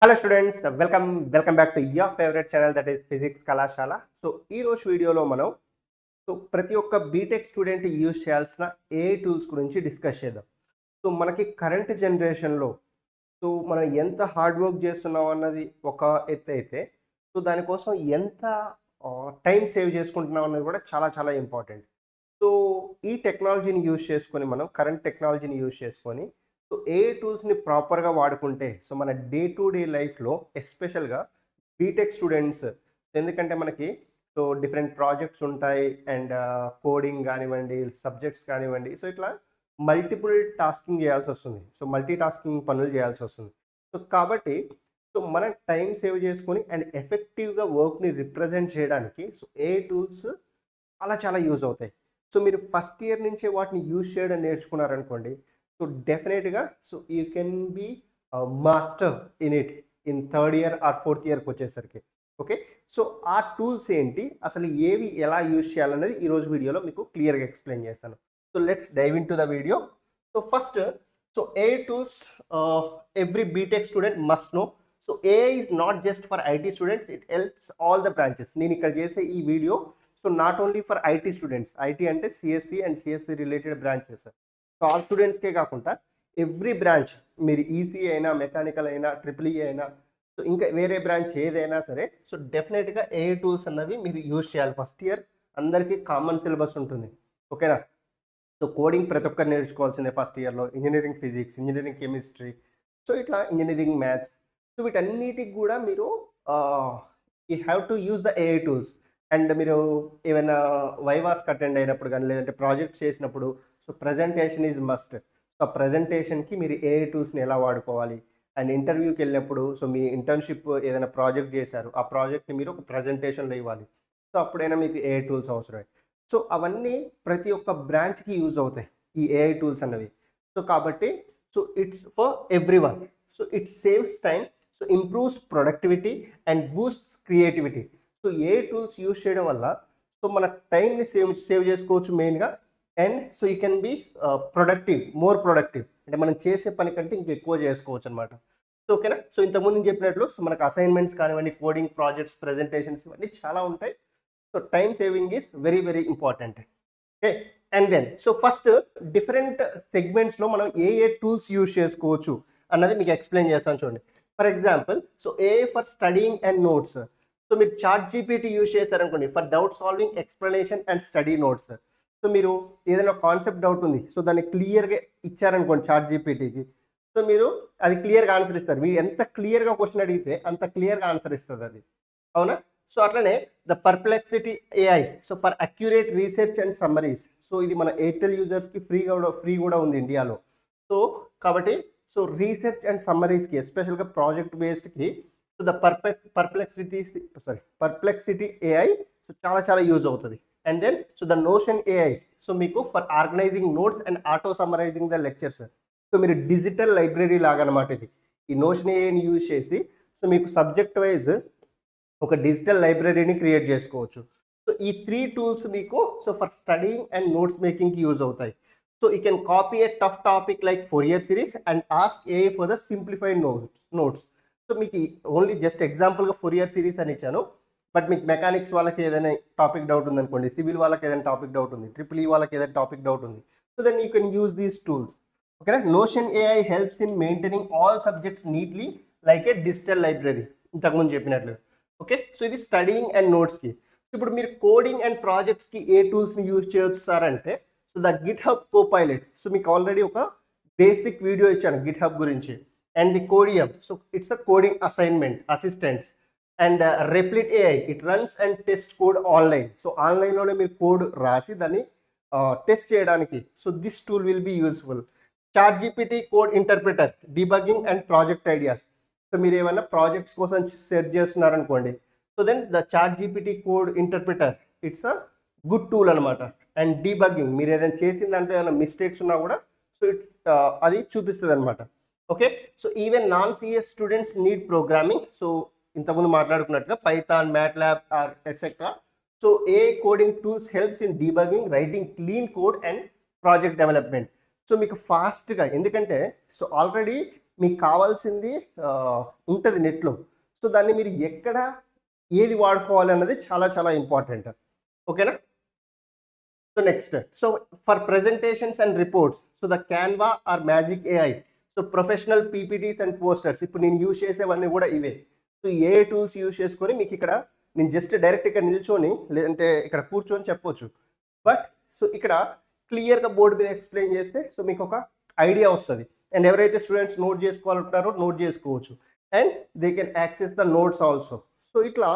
Hello students, welcome back to your favorite channel, that is Physics Kalashala. So ఈ రోజు వీడియోలో మనం ప్రతి ఒక్క బీటెక్ స్టూడెంట్ యూజ్ చేయాల్సిన ఏ టూల్స్ గురించి డిస్కస్ చేద్దాం. మనకి కరెంట్ జనరేషన్లో మనం ఎంత హార్డ్ వర్క్ చేస్తున్నాం అన్నది ఒక ఎత్తు అయితే దానికోసం ఎంత టైం సేవ్ చేసుకుంటున్నాం అన్నది కూడా చాలా చాలా ఇంపార్టెంట్. ఈ టెక్నాలజీని యూజ్ చేసుకొని మనం కరెంట్ టెక్నాలజీని యూజ్ చేసుకొని ఏ టూల్స్ని ప్రాపర్గా వాడుకుంటే మన డే టు డే లైఫ్లో ఎస్పెషల్గా బీటెక్ స్టూడెంట్స్, ఎందుకంటే మనకి డిఫరెంట్ ప్రాజెక్ట్స్ ఉంటాయి అండ్ కోడింగ్ కానివ్వండి, సబ్జెక్ట్స్ కానివ్వండి, ఇట్లా మల్టిపుల్ టాస్కింగ్ చేయాల్సి వస్తుంది. మల్టీ టాస్కింగ్ పనులు చేయాల్సి వస్తుంది. కాబట్టి మనం టైం సేవ్ చేసుకొని అండ్ ఎఫెక్టివ్గా వర్క్ని రిప్రజెంట్ చేయడానికి ఏ టూల్స్ చాలా చాలా యూజ్ అవుతాయి. మీరు ఫస్ట్ ఇయర్ నుంచే వాటిని యూజ్ చేయడం నేర్చుకున్నారనుకోండి, డెఫినెట్గా you can be master in it in third year or fourth ఇయర్కి వచ్చేసరికి. ఓకే, ఆ టూల్స్ ఏంటి, అసలు ఏవి ఎలా యూజ్ చేయాలనేది ఈరోజు వీడియోలో మీకు క్లియర్గా ఎక్స్ప్లెయిన్ చేస్తాను. Let's dive into the video. First AI tools every BTech student must know. AI is not just for IT students, it helps all the branches. నేను ఇక్కడ చేసే ఈ video not only for IT students, IT అంటే CSC and CSC related branches. All స్టూడెంట్స్కే కాకుండా every branch, మీరు EC అయినా, mechanical అయినా, ట్రిపుల్ ఈ అయినా, ఇంకా వేరే బ్రాంచ్ ఏదైనా సరే డెఫినెట్గా AI టూల్స్ అన్నవి మీరు యూజ్ చేయాలి. ఫస్ట్ ఇయర్ అందరికీ కామన్ సిలబస్ ఉంటుంది. ఓకేనా? కోడింగ్ ప్రతి ఒక్కరు నేర్చుకోవాల్సిందే ఫస్ట్ ఇయర్లో. ఇంజనీరింగ్ ఫిజిక్స్, ఇంజనీరింగ్ కెమిస్ట్రీ, ఇట్లా ఇంజనీరింగ్ మ్యాథ్స్, వీటన్నిటికి కూడా మీరు you have to use the AI tools. And మీరు ఏమైనా వైవాస్కి అటెండ్ అయినప్పుడు కానీ, లేదంటే ప్రాజెక్ట్స్ చేసినప్పుడు ప్రజెంటేషన్ ఈజ్ మస్ట్. ప్రజెంటేషన్కి మీరు AI టూల్స్ని ఎలా వాడుకోవాలి, అండ్ ఇంటర్వ్యూకి వెళ్ళినప్పుడు మీ ఇంటర్న్షిప్ ఏదైనా ప్రాజెక్ట్ చేశారు, ఆ ప్రాజెక్ట్ని మీరు ఒక ప్రజెంటేషన్లో ఇవ్వాలి. అప్పుడైనా మీకు AI టూల్స్ అవసరమే. అవన్నీ ప్రతి ఒక్క బ్రాంచ్కి యూజ్ అవుతాయి ఈ AI టూల్స్ అన్నవి. కాబట్టి it's for every one. It saves time, improves productivity and boosts creativity. AI tools use చేయడం వల్ల మన టైంని సేవ్ చేసుకోవచ్చు మెయిన్గా. And you can be productive, more productive, అంటే మనం చేసే పని కంటే ఇంకా ఎక్కువ చేసుకోవచ్చు అనమాట. ఓకేనా? ఇంతకుముందు చెప్పినట్లు మనకు అసైన్మెంట్స్ కానివ్వండి, కోడింగ్ ప్రాజెక్ట్స్, ప్రెజెంటేషన్స్, ఇవన్నీ చాలా ఉంటాయి. Time saving is very very important. Okay, and then first different సెగ్మెంట్స్లో మనం ఏ టూల్స్ యూజ్ చేసుకోవచ్చు అన్నది మీకు ఎక్స్ప్లెయిన్ చేస్తాను. చూడండి, for example AI for studying and notes. మీరు ChatGPT యూజ్ చేస్తారనుకోండి for doubt solving, explanation and study notes. మీరు ఏదైనా కాన్సెప్ట్ డౌట్ ఉంది, దాన్ని క్లియర్గా ఇచ్చారనుకోండి ChatGPTకి, మీరు అది క్లియర్గా ఆన్సర్ ఇస్తారు. మీరు ఎంత క్లియర్గా క్వశ్చన్ అడిగితే అంత క్లియర్గా ఆన్సర్ ఇస్తుంది అది. అవునా? అట్లనే the perplexity AI for accurate research and summaries. ఇది మన ఎయిర్టెల్ యూజర్స్కి ఫ్రీ కూడా ఉంది ఇండియాలో. కాబట్టి రీసెర్చ్ అండ్ సమ్మరీస్కి, ఎస్పెషల్గా ప్రాజెక్ట్ బేస్డ్కి ద పర్ప్లెక్సిటీ AI చాలా చాలా యూజ్ అవుతుంది. And then the notion AI మీకు for organising notes and auto summarising the lectures. మీరు డిజిటల్ లైబ్రరీ లాగా అనమాట ఇది. ఈ నోషన్ AIని యూజ్ చేసి మీకు సబ్జెక్ట్ వైజ్ ఒక డిజిటల్ లైబ్రరీని క్రియేట్ చేసుకోవచ్చు. ఈ 3 టూల్స్ మీకు ఫర్ స్టడీయింగ్ అండ్ నోట్స్ మేకింగ్కి యూజ్ అవుతాయి. You can copy a tough topic like Fourier series and ask AI for the simplified notes. మీకు ఓన్లీ జస్ట్ ఎగ్జాంపుల్గా Fourier సిరీస్ అని ఇచ్చాను. బట్ మీకు మెకానిక్స్ వాళ్ళకి ఏదైనా టాపిక్ డౌట్ ఉందనుకోండి, సివిల్ వాళ్ళకి ఏదైనా టాపిక్ డౌట్ ఉంది, ట్రిపుల్ ఈ వాళ్ళకి ఏదైనా టాపిక్ డౌట్ ఉంది, then you can use these tools. ఓకేనా? Notion AI helps in maintaining all subjects neatly like a digital library, ఇంతకుముందు చెప్పినట్లు. ఓకే, ఇది స్టడీయింగ్ అండ్ నోట్స్కి. ఇప్పుడు మీరు కోడింగ్ అండ్ ప్రాజెక్ట్స్కి ఏ టూల్స్ని యూజ్ చేయొచ్చు సార్ అంటే ద GitHub Copilot. మీకు ఆల్రెడీ ఒక బేసిక్ వీడియో ఇచ్చాను GitHub గురించి. And the Codium, it's a coding assignment assistants. And Replit AI, it runs and test code online. ఆన్లైన్లోనే మీరు కోడ్ రాసి దాన్ని టెస్ట్ చేయడానికి this tool will be useful. ChatGPT code interpreter, debugging and project ideas. మీరు ఏమైనా projects కోసం search చేస్తున్నారనుకోండి, then the ChatGPT code interpreter it's a good tool అనమాట. అండ్ డీబగ్గింగ్, మీరు ఏదైనా చేసిన దాంట్లో ఏమైనా మిస్టేక్స్ ఉన్నా కూడా అది చూపిస్తుంది అనమాట. Okay, even non CS students need programming. ఇంతకుముందు మాట్లాడుకున్నట్టుగా Python, MATLAB or etcetera. AI coding tools helps in debugging, writing clean code and project development. మీకు ఫాస్ట్గా, ఎందుకంటే ఆల్రెడీ మీకు కావాల్సింది ఉంటుంది నెట్లో. సో దాన్ని మీరు ఎక్కడ ఏది వాడుకోవాలి అన్నది చాలా చాలా ఇంపార్టెంట్. ఓకేనా? So next, so for presentations and reports, so the Canva or magic AI, so professional PPTs and posters, ఇప్పుడు నేను యూజ్ చేసేవన్నీ కూడా ఇవే. సో ఏ టూల్స్ యూజ్ చేసుకొని మీకు ఇక్కడ నేను జస్ట్ డైరెక్ట్ ఇక్కడ నిల్చొని లేదంటే ఇక్కడ కూర్చొని చెప్పొచ్చు. బట్ సో ఇక్కడ క్లియర్గా బోర్డు మీద ఎక్స్ప్లెయిన్ చేస్తే సో మీకు ఒక ఐడియా వస్తుంది. అండ్ ఎవరైతే స్టూడెంట్స్ నోట్ చేసుకోవాలంటున్నారో నోట్ చేసుకోవచ్చు. And they can access the notes also. So ఇట్లా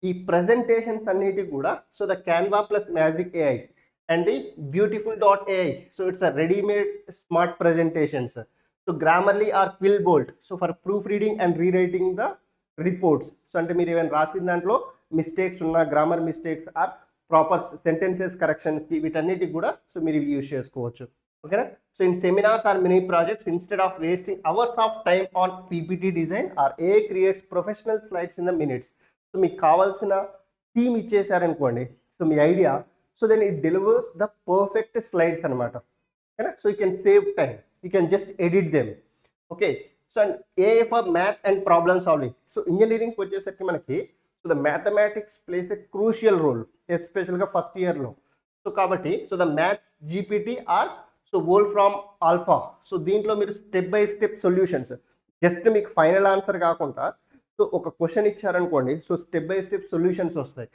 ఈ ప్రజెంటేషన్స్ అన్నిటికి కూడా so the Canva plus magic AI and the beautiful.ai, so it's a ready-made smart presentations, so Grammarly or Quillbolt, so for proofreading and rewriting the reports. So ante meer even rasin dantlo mistakes unna, grammar mistakes or proper sentences corrections ki vitanniti kuda so meer use chesukovachu. Okay na? So in seminars or mini projects, instead of wasting hours of time on PPT design, or AI creates professional slides in the minutes. So meeku kavalsina theme ichesarankondi, so me idea, so then it delivers the perfect slides anamata. Okay, so you can save time, you can just edit them. Okay, so and AI for math and problem solving. So engineering వచ్చేసరికి మనకి so the mathematics plays a crucial role, especially గా first year లో. So కాబట్టి so the math GPT or so Wolfram Alpha, so దీంట్లో మీరు step by step solutions, just మీకు final answer కాకుండా so ఒక క్వశ్చన్ ఇచ్చారనుకోండి, so step by step solutions వస్తాయి.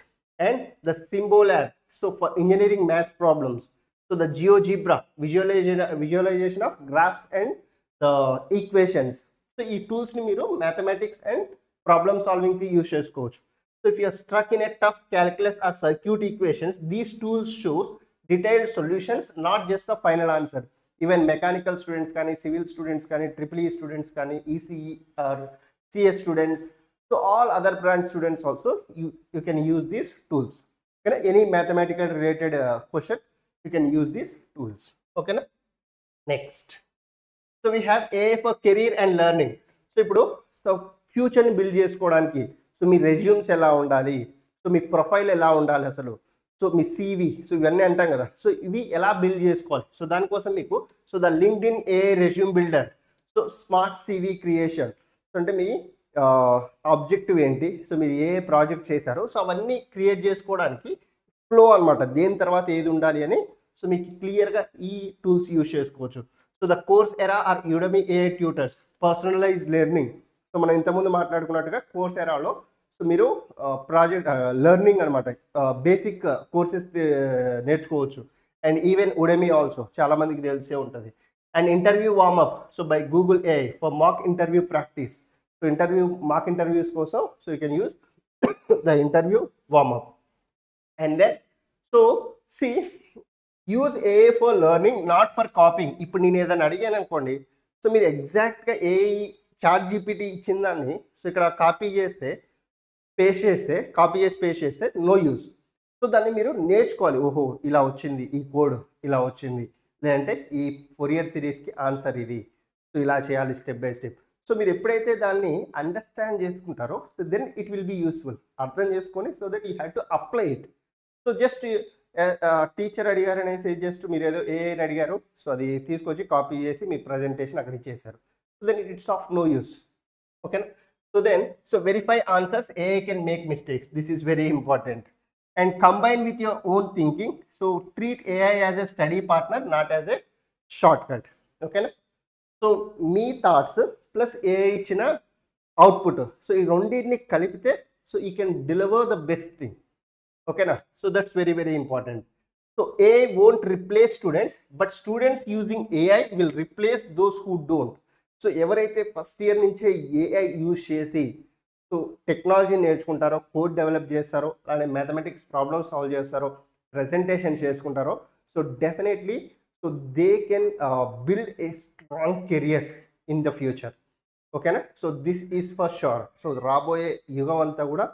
And the Symbolab, so for engineering maths problems, so the GeoGebra, visualization of graphs and the equations. So ee tools ni meeru mathematics and problem solving ki use chesukochu. So if you are stuck in a tough calculus or circuit equations, these tools show detailed solutions, not just the final answer. Even mechanical students kani, civil students kani, EEE students kani, ECE or CS students, so all other branch students also you can use these tools. Okay, any mathematical related question you can use these tools. Okay na? Next, so we have AI for career and learning. So ipudu so future ni build chesukodaniki, so me resumes ఎలా ఉండాలి, so మీ profile ఎలా ఉండాలి అసలు, so మీ CV, so ఇవన్నీ అంటాం కదా, so ఇవి ఎలా బిల్డ్ చేసుకోవాలి. సో దానికోసం మీకు so the LinkedIn AI resume builder, so smart CV creation, so అంటే మీ ఆబ్జెక్టివ్ ఏంటి, సో మీరు ఏ ప్రాజెక్ట్ చేశారో సో అవన్నీ క్రియేట్ చేసుకోవడానికి ఫ్లో అనమాట, దేని తర్వాత ఏది ఉండాలి అని సో మీకు క్లియర్గా ఈ టూల్స్ యూజ్ చేసుకోవచ్చు. So the Coursera or Udemy AI tutors, personalise learning, so మనం ఇంతకుముందు మాట్లాడుకున్నట్టుగా కోర్స్ ఎరాలో సో మీరు ప్రాజెక్ట్ లెర్నింగ్ అనమాట, బేసిక్ కోర్సెస్ నేర్చుకోవచ్చు. అండ్ ఈవెన్ ఉడమీ ఆల్సో చాలామందికి తెలిసే ఉంటుంది. And interview warmup, so by Google AI for mock interview practice, so mock interviews కోసం so you can use the interview warmup. And then so see use AI for learning, not for capping. ఇప్పుడు నేను ఏదైనా అడిగాను అనుకోండి, so మీరు ఎగ్జాక్ట్గా AI chat GPT ఇచ్చిన దాన్ని సో ఇక్కడ కాపీ చేసి పేస్ట్ చేస్తే నో యూజ్. సో దాన్ని మీరు నేర్చుకోవాలి, ఓహో ఇలా వచ్చింది, ఈ కోడ్ ఇలా వచ్చింది, లేదంటే ఈ ఫోరియర్ సిరీస్కి ఆన్సర్ ఇది, సో ఇలా చేయాలి స్టెప్ బై స్టెప్. సో మీరు ఎప్పుడైతే దాన్ని అండర్స్టాండ్ చేసుకుంటారో so then it will be useful. అర్థం చేసుకొని so that you have to apply it. So just teacher అడిగారు అనేసి జస్ట్ మీరు ఏదో ఏఐని అడిగారు, సో అది తీసుకొచ్చి కాపీ చేసి మీ ప్రజెంటేషన్ అక్కడ ఇచ్చేసారు, so then it's of no use. ఓకేనా? So then so verify answers, AI can make mistakes, this is very important. And combine with your own thinking, so treat AI as a study partner, not as a shortcut. ఓకేనా? So మీ thoughts plus AI ఇచ్చిన output, so ఈ రెండింటిని కలిపితే so you can deliver the best thing. ఓకేనా? So that's very very important. So AI won't replace students, but students using AI will replace those who don't. So ఎవరైతే first year నుంచే AI use చేసి so technology నేర్చుకుంటారో, code develop చేస్తారో, అలానే mathematics problems solve చేస్తారో, presentation చేసుకుంటారో, so definitely so they can build a strong career in the future. ఓకేనా? So this is for sure. So రాబోయే యుగం అంతా కూడా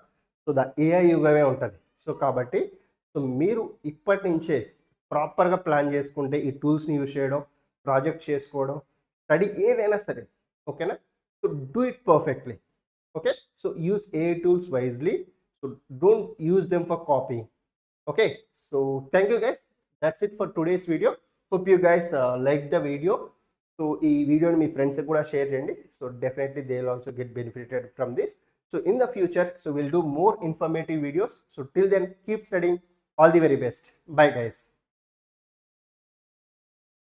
సో ద AI యుగమే ఉంటుంది. సో కాబట్టి సో మీరు ఇప్పటి నుంచే ప్రాపర్గా ప్లాన్ చేసుకుంటే ఈ టూల్స్ని యూజ్ చేయడం, ప్రాజెక్ట్ చేసుకోవడం, స్టడీ ఏదైనా సరే, ఓకేనా? So do it perfectly. Okay? So use AI tools wisely. So don't use them for copying. Okay? So thank you guys. That's it for today's video. Hope you guys liked the video. So ఈ వీడియోని మీ ఫ్రెండ్స్కి కూడా share చేయండి. So definitely they will also get benefited from this. So in the future, so we'll do more informative videos. So till then, keep studying. All the very best. Bye guys.